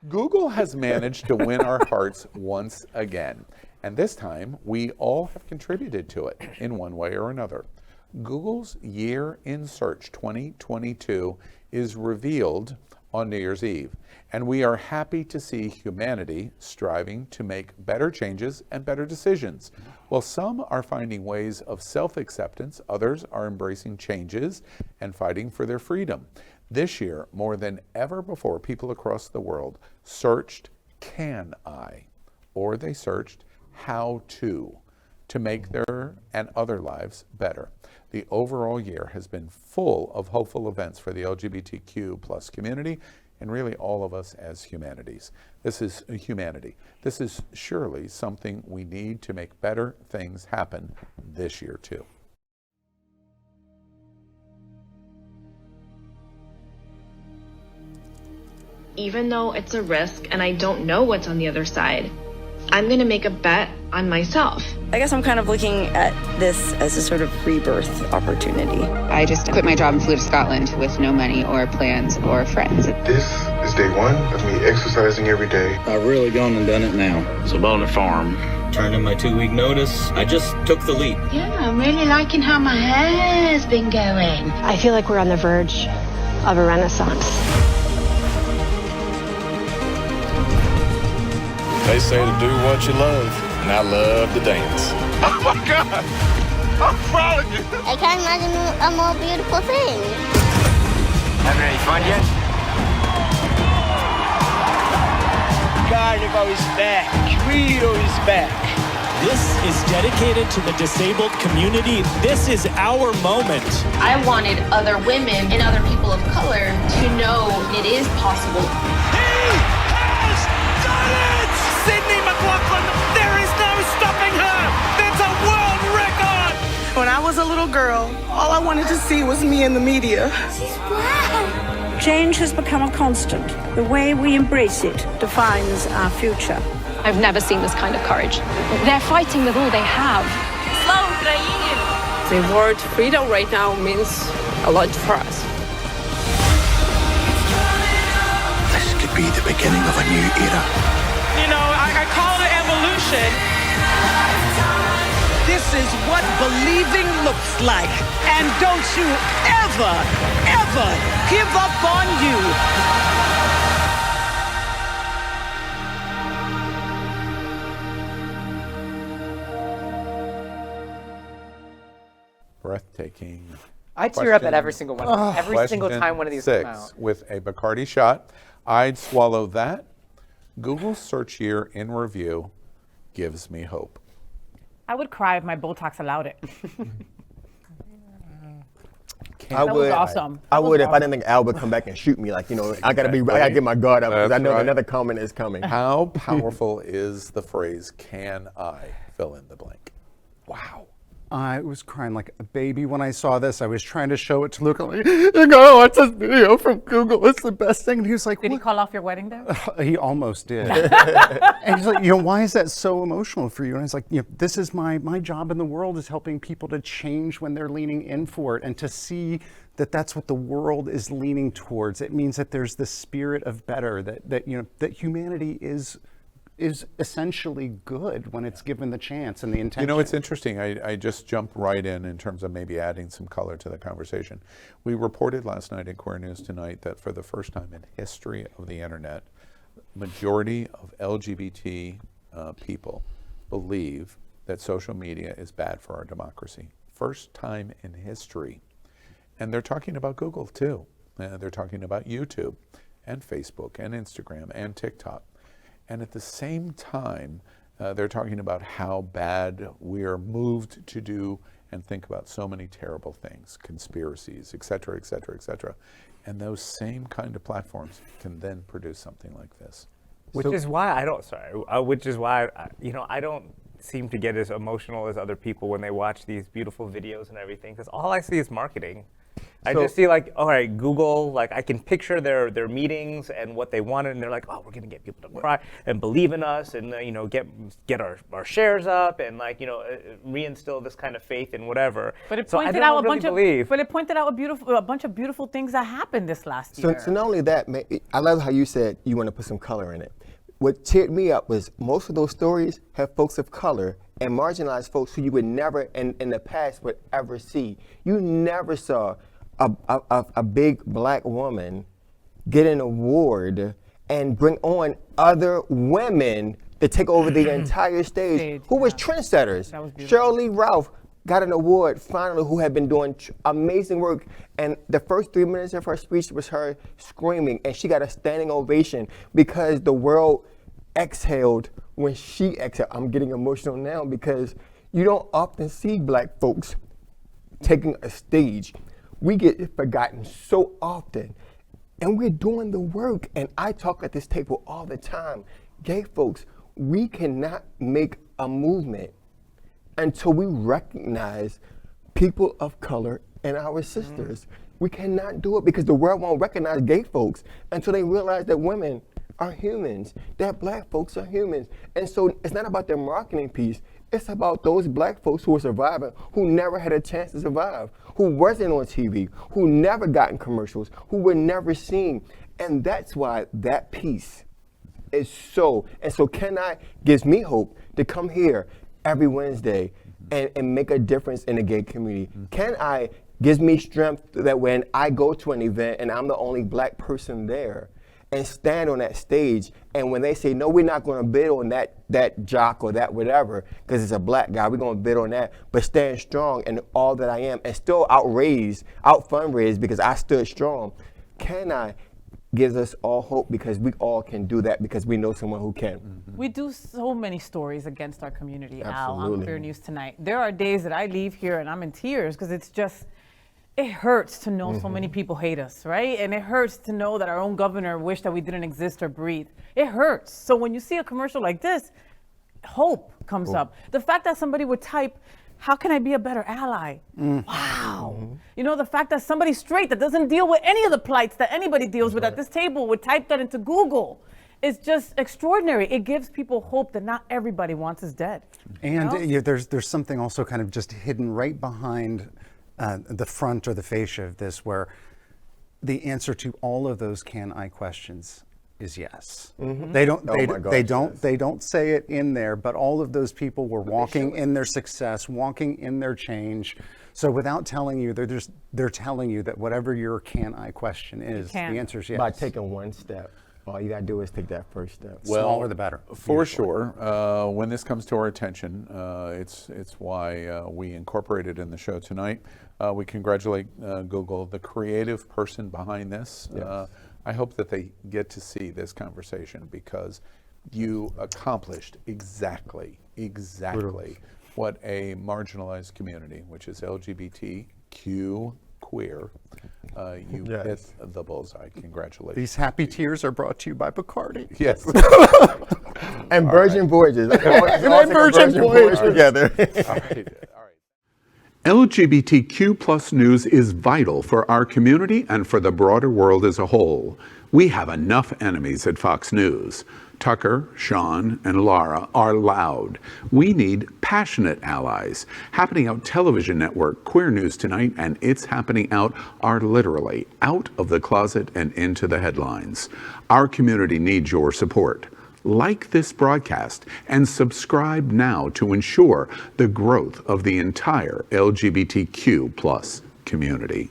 Google has managed to win our hearts once again, and this time we all have contributed to it in one way or another. Google's Year in Search 2022 is revealed on New Year's Eve, and we are happy to see humanity striving to make better changes and better decisions. While some are finding ways of self-acceptance, others are embracing changes and fighting for their freedom. This year, more than ever before, people across the world searched "Can I?" or they searched "How to" make their and other lives better. The overall year has been full of hopeful events for the LGBTQ plus community and really all of us as humanities. This is humanity. This is surely something we need to make better things happen this year too. Even though it's a risk and I don't know what's on the other side, I'm gonna make a bet on myself. I guess I'm kind of looking at this as a sort of rebirth opportunity. I just quit my job and flew to Scotland with no money or plans or friends. This is day one of me exercising every day. I've really gone and done it now. So I'm on the farm. Turned in my 2-week notice. I just took the leap. Yeah, I'm really liking how my hair's been going. I feel like we're on the verge of a renaissance. They say to do what you love, and I love to dance. Oh my God! I'm proud of you! I can't imagine a more beautiful thing. Having any fun yet? Carnival is back. Rio is back. This is dedicated to the disabled community. This is our moment. I wanted other women and other people of color to know it is possible. There is no stopping her! That's a world record! When I was a little girl, all I wanted to see was me in the media. She's black. Change has become a constant. The way we embrace it defines our future. I've never seen this kind of courage. They're fighting with all they have. The word freedom right now means a lot for us. This could be the beginning of a new era. You know, I call it evolution. This is what believing looks like. And don't you ever, ever give up on you. Breathtaking. I tear up at every single one. Every single time one of these come out. With a Bacardi shot, I'd swallow that. Google's search year in review gives me hope. I would cry if my Botox allowed it. That was awesome. I would if I didn't think Al would come back and shoot me. Like, you know, I gotta get my guard up because I know another comment is coming. How powerful is the phrase, "Can I fill in the blank"? Wow. I was crying like a baby when I saw this. I was trying to show it to Luke. I'm like, you gotta watch this video from Google. It's the best thing. And he was like, Did he call off your wedding day? He almost did. And he's like, you know, why is that so emotional for you? And I was like, you know, this is my job in the world is helping people to change when they're leaning in for it and to see that that's what the world is leaning towards. It means that there's this spirit of better, that you know, that humanity is essentially good when it's given the chance and the intention. You know, it's interesting. I just jumped right in terms of maybe adding some color to the conversation. We reported last night in Queer News Tonight that for the first time in history of the internet, majority of LGBT people believe that social media is bad for our democracy. First time in history. And they're talking about Google too. They're talking about YouTube and Facebook and Instagram and TikTok. And at the same time, they're talking about how bad we are moved to do and think about so many terrible things, conspiracies, et cetera, et cetera, et cetera. And those same kind of platforms can then produce something like this. Which is why I don't seem to get as emotional as other people when they watch these beautiful videos and everything, because all I see is marketing. I just see like, all right, Google, like I can picture their meetings and what they wanted, and they're like, oh, we're gonna get people to cry and believe in us, and get our shares up, and like reinstill this kind of faith in whatever. But it pointed out a bunch of beautiful things that happened this last year. So not only that, I love how you said you want to put some color in it. What cheered me up was most of those stories have folks of color and marginalized folks who you would never in the past would ever see. You never saw a big black woman get an award and bring on other women to take over the entire stage who was trendsetters. Cheryl Lee Ralph got an award finally, who had been doing amazing work, and the first 3 minutes of her speech was her screaming, and she got a standing ovation because the world exhaled when she exhaled. I'm getting emotional now because you don't often see black folks taking a stage. We get forgotten so often, and we're doing the work. And I talk at this table all the time. Gay folks, we cannot make a movement until we recognize people of color and our sisters. We cannot do it because the world won't recognize gay folks until they realize that women are humans, that black folks are humans. And so it's not about their marketing piece. It's about those black folks who are surviving, who never had a chance to survive, who wasn't on TV, who never got in commercials, who were never seen. And that's why that piece is so, and so Can I gives me hope to come here every Wednesday and make a difference in the gay community. Can I gives me strength that when I go to an event and I'm the only black person there, and stand on that stage, and when they say, no, we're not gonna bid on that jock or that whatever, because it's a black guy, we're gonna bid on that, but stand strong in all that I am, and still out fundraise because I stood strong. Can I gives us all hope because we all can do that because we know someone who can. We do so many stories against our community, Al, on Absolutely. Queer News Tonight. There are days that I leave here and I'm in tears because it's just, it hurts to know so many people hate us, right? And it hurts to know that our own governor wished that we didn't exist or breathe. It hurts. So when you see a commercial like this, hope comes up. The fact that somebody would type, how can I be a better ally? Wow. You know, the fact that somebody straight that doesn't deal with any of the plights that anybody deals with at this table would type that into Google. It's just extraordinary. It gives people hope that not everybody wants us dead. And there's something also kind of just hidden right behind the front or the fascia of this, where the answer to all of those can I questions is yes. They don't say it in there, but all of those people were walking in their success, walking in their change. So without telling you, they're telling you that whatever your can I question is, the answer is yes. By taking one step. All you gotta do is take that first step. Well, smaller the better. For sure. When this comes to our attention, it's why we incorporated in the show tonight. We congratulate Google, the creative person behind this. Yes. I hope that they get to see this conversation because you accomplished exactly what a marginalized community, which is LGBTQ queer, you hit the bullseye. Congratulations. These happy tears are brought to you by Bacardi. Yes. And Virgin Voyages. And Virgin Voyages together. All right. LGBTQ plus news is vital for our community and for the broader world as a whole. We have enough enemies at Fox News. Tucker, Sean, and Laura are loud. We need passionate allies. Happening Out Television Network, Queer News Tonight, and It's Happening Out are literally out of the closet and into the headlines. Our community needs your support. Like this broadcast and subscribe now to ensure the growth of the entire LGBTQ plus community.